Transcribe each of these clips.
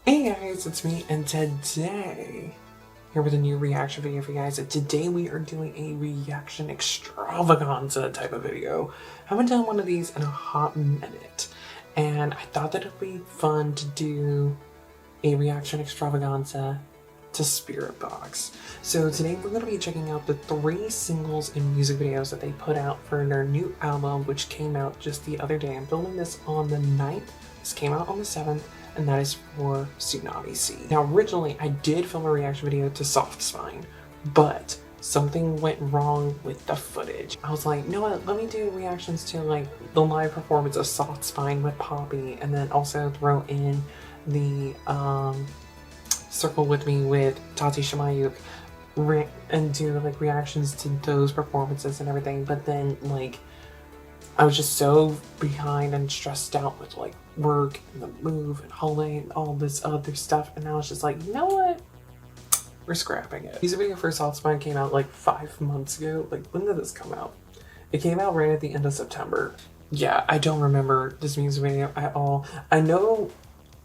Hey guys, it's me, and today, here with a new reaction video for you guys. Today we are doing a reaction extravaganza type of video. I haven't done one of these in a hot minute, and I thought that it would be fun to do a reaction extravaganza to Spiritbox. So today we're going to be checking out the 3 singles and music videos that they put out for their new album, which came out just the other day. I'm filming this on the 9th. This came out on the 7th. And that is for Tsunami Sea. Now originally I did film a reaction video to Soft Spine, but something went wrong with the footage. I was like, you know what, let me do reactions to like the live performance of Soft Spine with Poppy, and then also throw in the Circle With Me with Tati Shamayuk and do like reactions to those performances and everything. But then like I was just so behind and stressed out with like work and the move and holiday and all this other stuff, and I was just like, you know what? We're scrapping it. Music video for Soft Spine came out like 5 months ago. Like, when did this come out? It came out right at the end of September. Yeah, I don't remember this music video at all. I know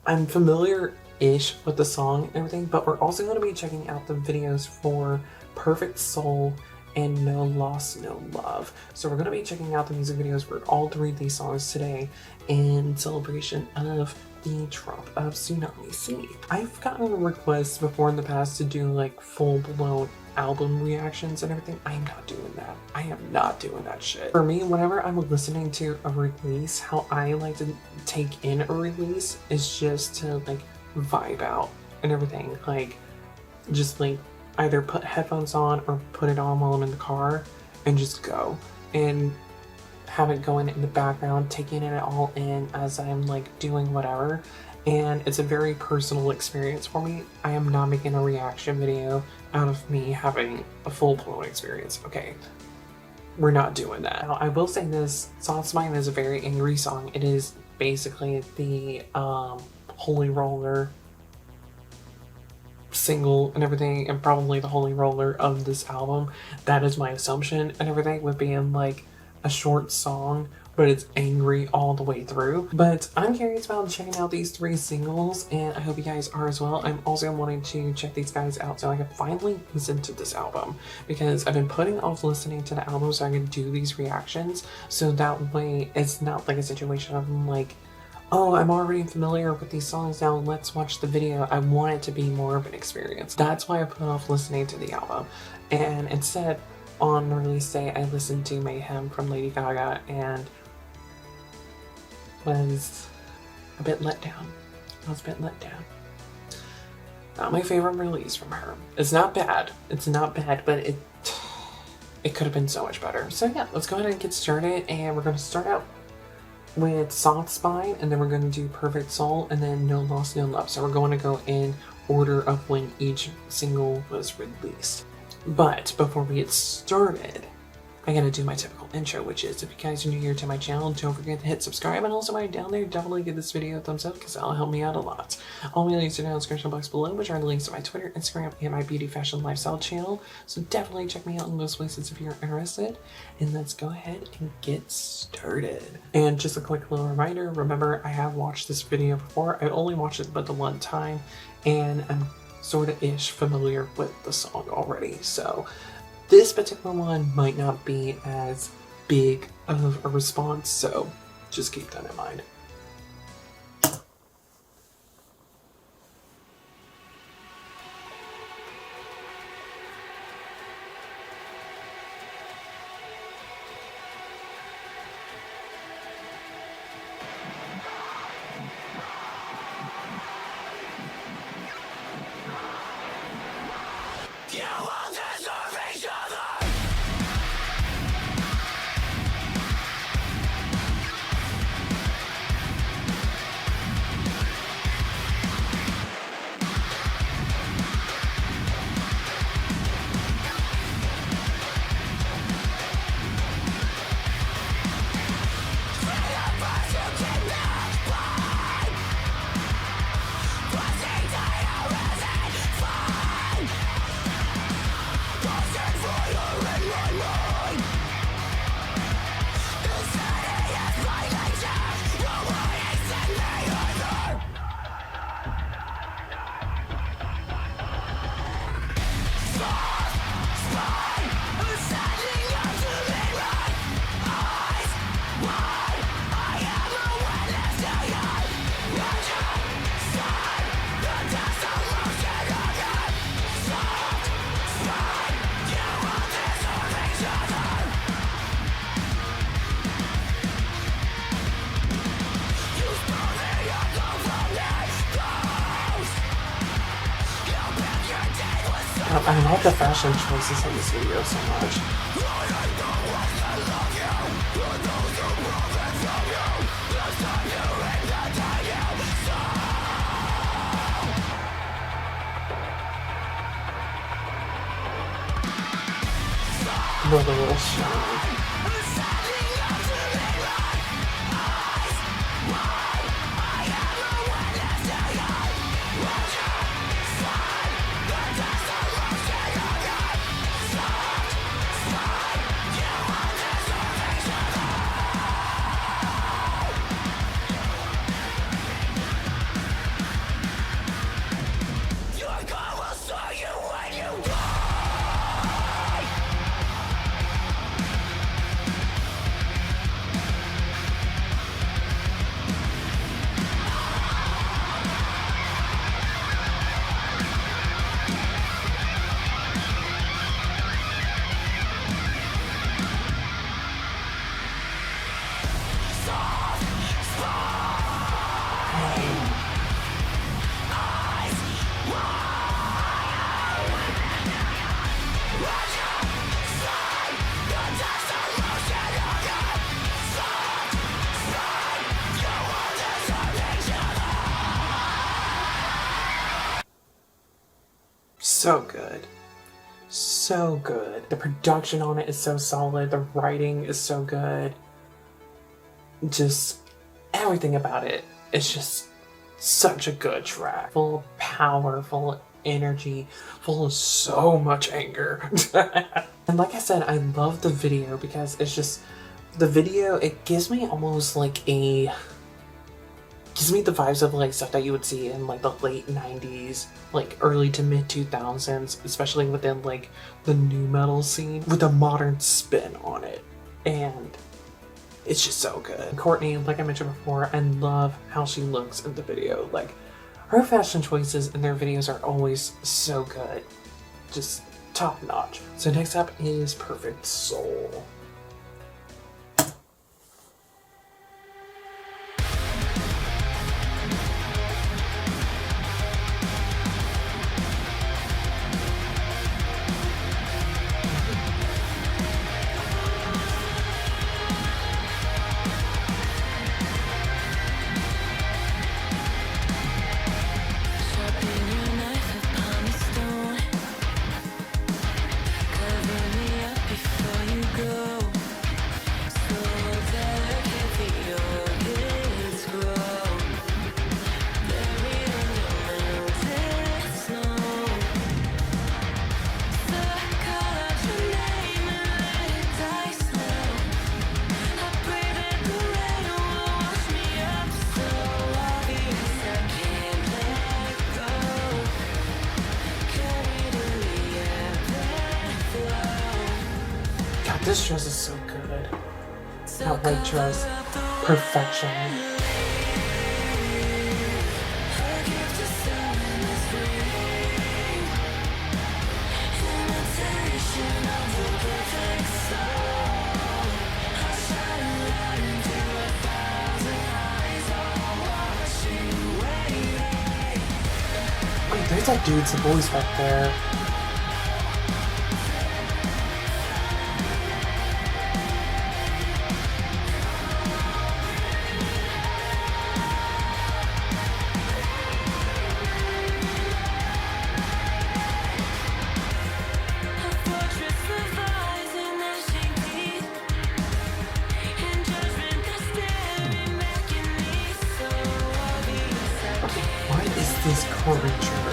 I'm familiar-ish with the song and everything, but we're also going to be checking out the videos for Perfect Soul and No Loss, No Love. So we're going to be checking out the music videos for all 3 of these songs today in celebration of the drop of Tsunami Sea. I've gotten requests before in the past to do like full-blown album reactions and everything. I am not doing that. I am not doing that shit. For me, whenever I'm listening to a release, how I like to take in a release is just to like vibe out and everything. Like, just like either put headphones on or put it on while I'm in the car and just go and have it going in the background, taking it all in as I'm like doing whatever. And it's a very personal experience for me. I am not making a reaction video out of me having a full-blown experience. Okay, we're not doing that. Now, I will say this, Soft Spine is a very angry song. It is basically the Holy Roller single and everything, and probably the Holy Roller of this album. That is my assumption and everything, with being like a short song, but it's angry all the way through. But I'm curious about checking out these 3 singles, and I hope you guys are as well. I'm also wanting to check these guys out so I can finally listen to this album, because I've been putting off listening to the album so I can do these reactions, so that way it's not like a situation of like, oh, I'm already familiar with these songs, now let's watch the video. I want it to be more of an experience. That's why I put off listening to the album. And instead, on release day, I listened to Mayhem from Lady Gaga and was a bit let down. Not my favorite release from her. It's not bad. It's not bad, but it could have been so much better. So yeah, let's go ahead and get started, and we're going to start out with Soft Spine, and then we're going to do Perfect Soul, and then No Loss, No Love. So we're going to go in order of when each single was released. But before we get started, I gotta do my typical intro, which is, if you guys are new here to my channel, don't forget to hit subscribe, and also while you're down there, definitely give this video a thumbs up, because that'll help me out a lot. All my links are down in the description box below, which are the links to my Twitter, Instagram, and my beauty, fashion, lifestyle channel. So definitely check me out in those places if you're interested. And let's go ahead and get started. And just a quick little reminder, remember I have watched this video before. I only watched it but the one time, and I'm sort of ish familiar with the song already. So this particular one might not be as big of a response, so just keep that in mind. I like the fashion choices in this video so much. Love the little shine. So good. So good. The production on it is so solid. The writing is so good. Just everything about it is just such a good track. Full of power, full of energy, full of so much anger. And like I said, I love the video because it's just, the video, it gives me almost like gives me the vibes of like stuff that you would see in like the late 90s, like early to mid 2000s, especially within like the nu metal scene, with a modern spin on it. And it's just so good. Courtney, like I mentioned before, I love how she looks in the video. Like, her fashion choices in their videos are always so good. Just top notch. So next up is Perfect Soul. This dress is so good. That white dress, perfection. Wait, there's that dude's voice back there. This curvature.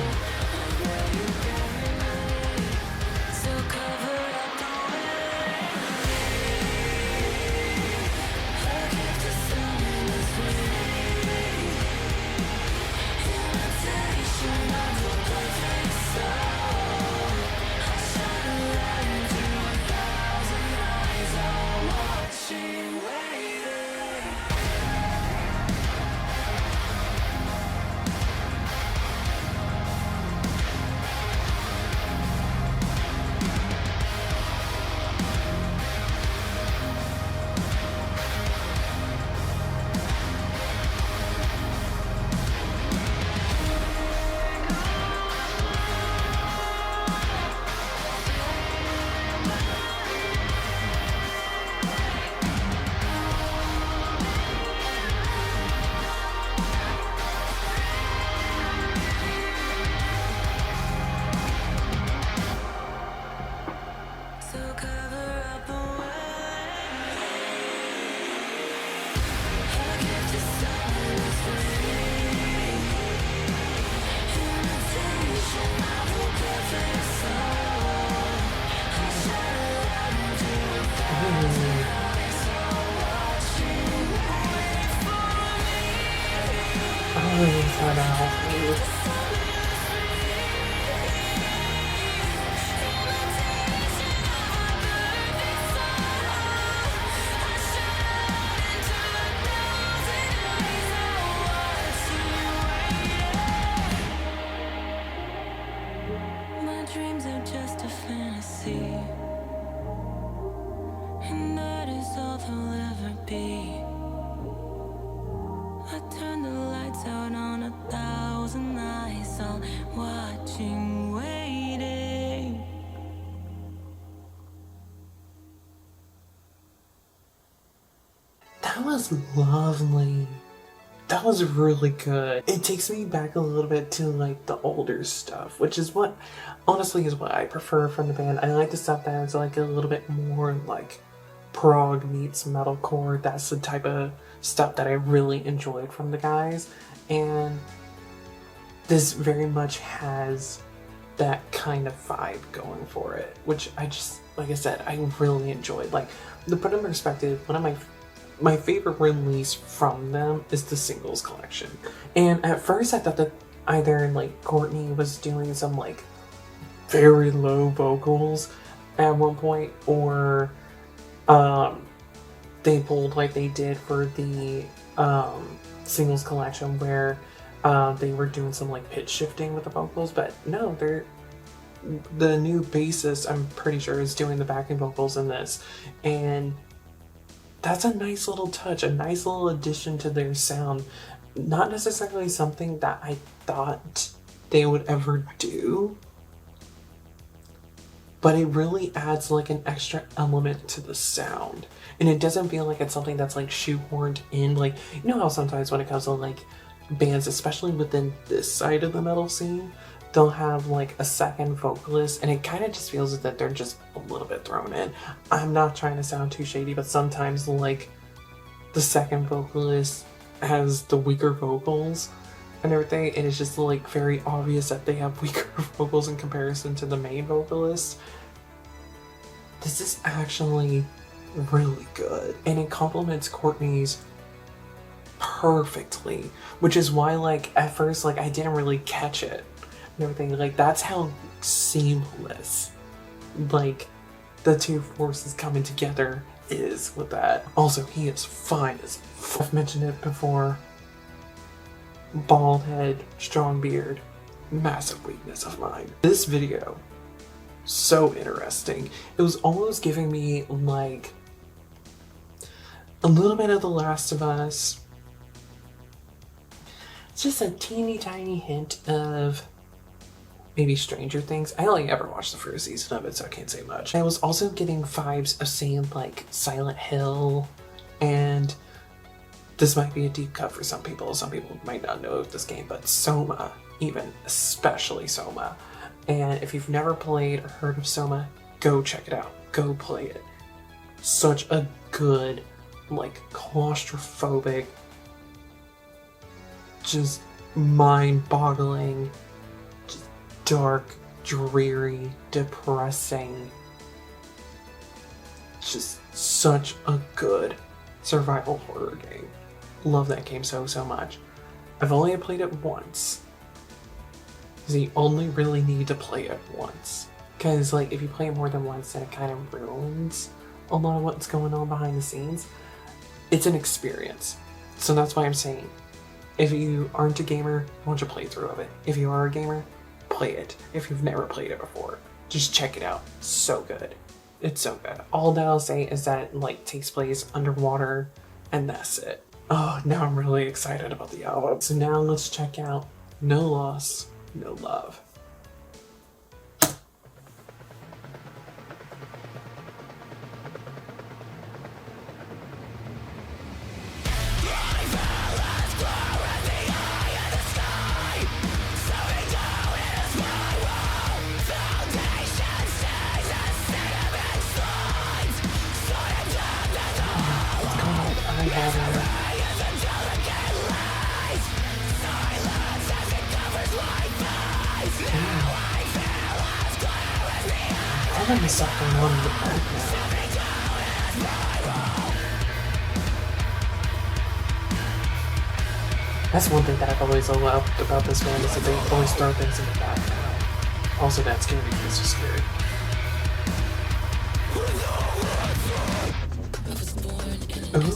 watching, waiting. That was lovely. That was really good. It takes me back a little bit to like the older stuff, which is what, honestly, is what I prefer from the band. I like the stuff that is like a little bit more like prog meets metalcore. That's the type of stuff that I really enjoyed from the guys. And this very much has that kind of vibe going for it, which I just, like I said, I really enjoyed. Like, to put in perspective, one of my favorite release from them is the singles collection. And at first I thought that either like Courtney was doing some like very low vocals at one point, or they pulled like they did for the singles collection where they were doing some like pitch shifting with the vocals. But no, the new bassist, I'm pretty sure, is doing the backing vocals in this, and that's a nice little touch, a nice little addition to their sound. Not necessarily something that I thought they would ever do, but it really adds like an extra element to the sound. And it doesn't feel like it's something that's like shoehorned in. Like, you know how sometimes when it comes to like bands, especially within this side of the metal scene, they'll have like a second vocalist and it kind of just feels that they're just a little bit thrown in. I'm not trying to sound too shady, but sometimes like the second vocalist has the weaker vocals and everything, and it's just like very obvious that they have weaker vocals in comparison to the main vocalist. This is actually really good, and it complements Courtney's perfectly, which is why like at first like I didn't really catch it and everything. Like, that's how seamless like the two forces coming together is with that. Also, he is fine as I've mentioned it before. Bald head, strong beard, massive weakness of mine. This video, so interesting. It was almost giving me like a little bit of The Last of Us. Just a teeny tiny hint of maybe Stranger Things. I only ever watched the first season of it, so I can't say much. I was also getting vibes of seeing like Silent Hill, and this might be a deep cut for some people. Some people might not know of this game, but Soma, even, especially Soma. And if you've never played or heard of Soma, go check it out. Go play it. Such a good, like, claustrophobic, just mind-boggling, just dark, dreary, depressing, just such a good survival horror game. Love that game so much. I've only played it once, because you only really need to play it once. Because like if you play it more than once, then it kind of ruins a lot of what's going on behind the scenes. It's an experience, so that's why I'm saying, if you aren't a gamer, watch a playthrough of it. If you are a gamer, play it. If you've never played it before, just check it out. So good. It's so good. All that I'll say is that like takes place underwater, and that's it. Oh, now I'm really excited about the album. So now let's check out No Loss, No Love. I have myself going on in the background. That's one thing that I've always loved about this band, is that they always throw things in the background. Also, that scary because it's scary. Ooh.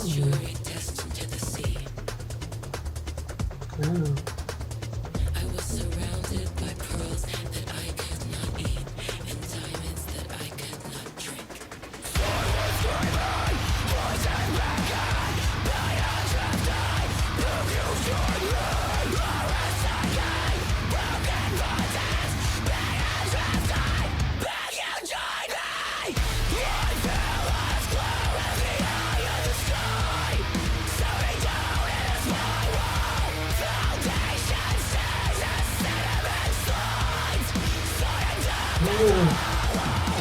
Ooh. I was surrounded by pearls that I could not eat and diamonds that I could not drink.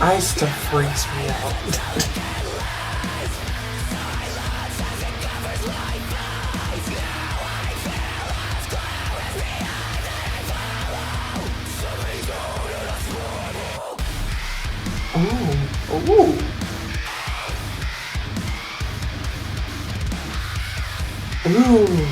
Eye stuff freaks me out. Ooh, ooh. Ooh.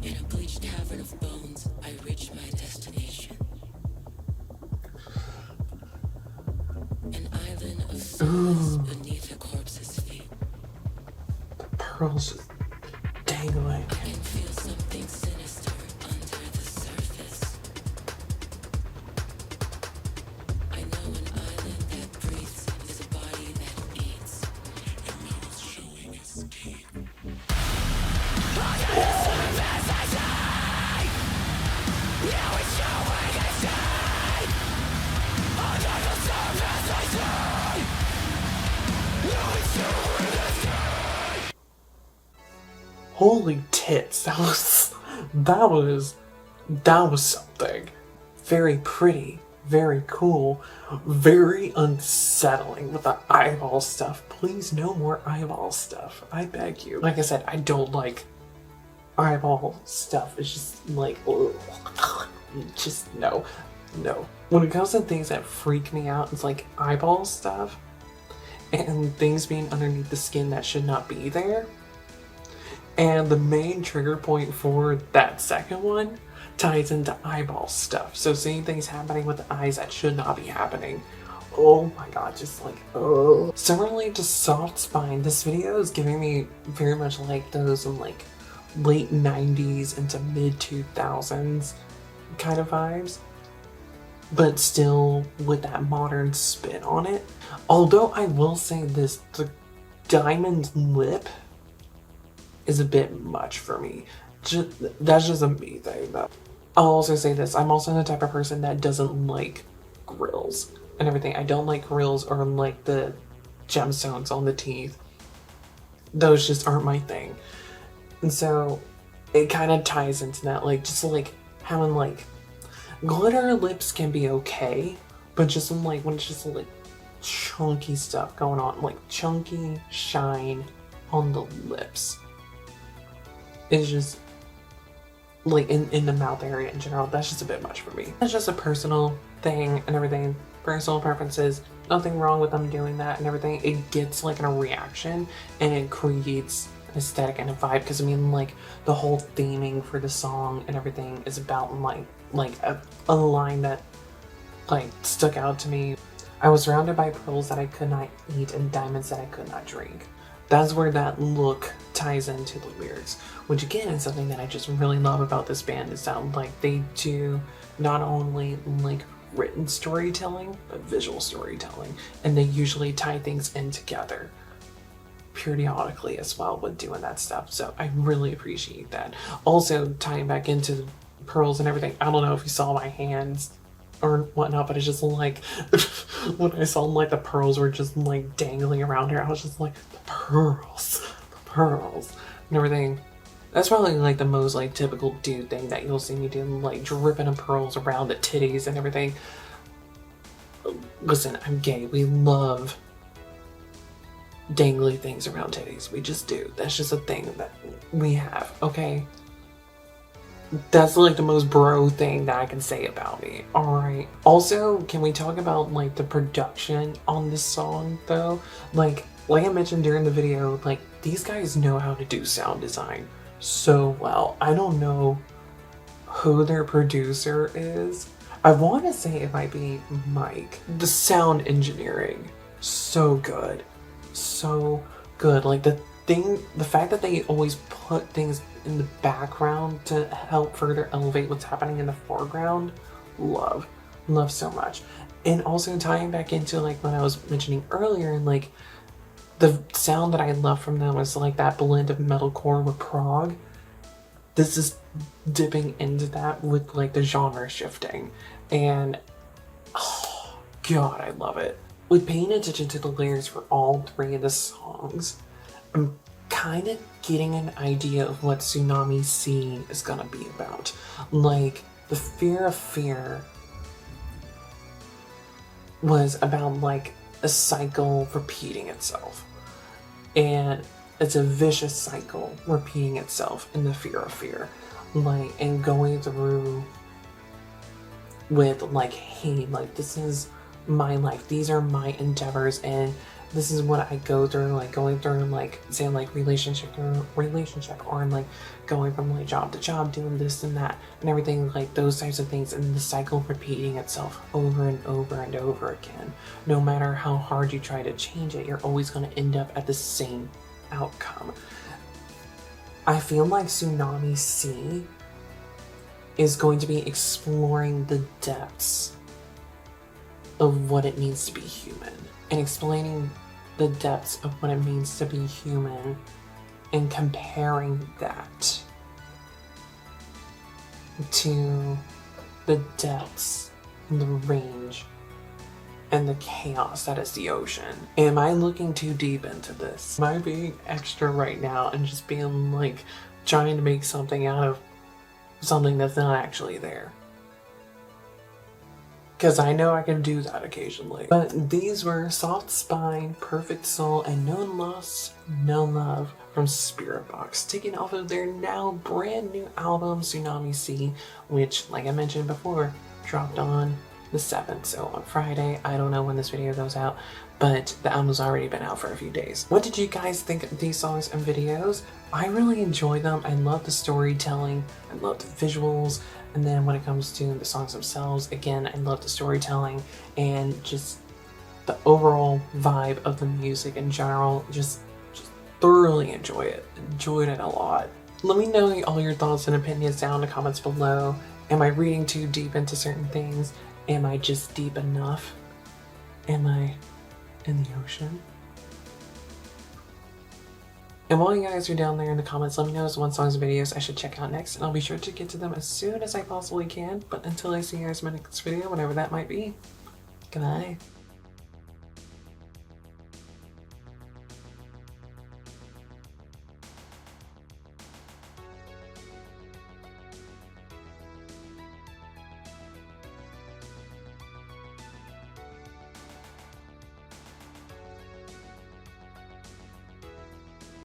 In a bleached cavern of bones, I reached my destination. An island of souls beneath a corpse's feet. Pearls just dangling. I can feel something sinister under the surface. I know an island that breathes is a body that eats. And now it's showing its teeth. Holy tits, that was something. Very pretty, very cool, very unsettling with the eyeball stuff. Please no more eyeball stuff, I beg you. Like I said, I don't like eyeball stuff. It's just like, ugh. Just no. When it comes to things that freak me out, it's like eyeball stuff and things being underneath the skin that should not be there. And the main trigger point for that second one ties into eyeball stuff. So seeing things happening with the eyes that should not be happening. Oh my god, just like, oh. Similarly to Soft Spine, this video is giving me very much like those in like late 90s into mid 2000s kind of vibes. But still with that modern spin on it. Although I will say this, the diamond lip is a bit much for me. That's just a me thing though. I'll also say this, I'm also the type of person that doesn't like grills and everything. I don't like grills or like the gemstones on the teeth. Those just aren't my thing. And so it kind of ties into that, like just like having like glitter lips can be okay, but just like when it's just like chunky stuff going on, like chunky shine on the lips. It's just like in the mouth area in general, that's just a bit much for me. It's just a personal thing and everything, personal preferences, nothing wrong with them doing that and everything. It gets like a reaction and it creates an aesthetic and a vibe, because I mean like the whole theming for the song and everything is about like a line that like stuck out to me. I was surrounded by pearls that I could not eat and diamonds that I could not drink. That's where that look ties into the lyrics, which again is something that I just really love about this band, is that like they do not only like written storytelling, but visual storytelling, and they usually tie things in together periodically as well with doing that stuff. So I really appreciate that. Also tying back into pearls and everything, I don't know if you saw my hands or whatnot, but it's just like when I saw like the pearls were just like dangling around her, I was just like, the pearls and everything. That's probably like the most like typical dude thing that you'll see me do, like dripping of pearls around the titties and everything. Listen, I'm gay. We love dangly things around titties. We just do. That's just a thing that we have, okay? That's like the most bro thing that I can say about me. Alright. Also, can we talk about like the production on this song though? Like I mentioned during the video, like these guys know how to do sound design so well. I don't know who their producer is. I want to say it might be Mike. The sound engineering, so good. So good. Like the fact that they always put things in the background to help further elevate what's happening in the foreground, love so much. And also tying back into like what I was mentioning earlier, and like the sound that I love from them is like that blend of metalcore with prog. this is dipping into that with like the genre shifting, and oh god, I love it. With paying attention to the lyrics for all three of the songs, I'm kind of getting an idea of what Tsunami Sea is gonna be about. Like, the Fear of Fear was about like a cycle repeating itself, and it's a vicious cycle repeating itself in the Fear of Fear, like, and going through with like, hey, like, this is my life, these are my endeavors, and this is what I go through, like going through like, say, like relationship to relationship, or like going from like job to job, doing this and that and everything, like those types of things, and the cycle repeating itself over and over and over again. No matter how hard you try to change it, you're always going to end up at the same outcome. I feel like Tsunami Sea is going to be exploring the depths of what it means to be human, and explaining the depths of what it means to be human, and comparing that to the depths and the range and the chaos that is the ocean. Am I looking too deep into this? Am I being extra right now and just being like trying to make something out of something that's not actually there? Because I know I can do that occasionally. But these were Soft Spine, Perfect Soul, and No Loss, No Love from Spiritbox, taken off of their now brand new album, Tsunami Sea, which, like I mentioned before, dropped on the 7th, so on Friday. I don't know when this video goes out, but the album's already been out for a few days. What did you guys think of these songs and videos? I really enjoy them. I love the storytelling, I love the visuals, and then when it comes to the songs themselves, again, I love the storytelling and just the overall vibe of the music in general. Just thoroughly enjoy it. Enjoyed it a lot. Let me know all your thoughts and opinions down in the comments below. Am I reading too deep into certain things? Am I just deep enough? Am I in the ocean? And while you guys are down there in the comments, let me know what songs and videos I should check out next, and I'll be sure to get to them as soon as I possibly can. But until I see you guys in my next video, whenever that might be, good night.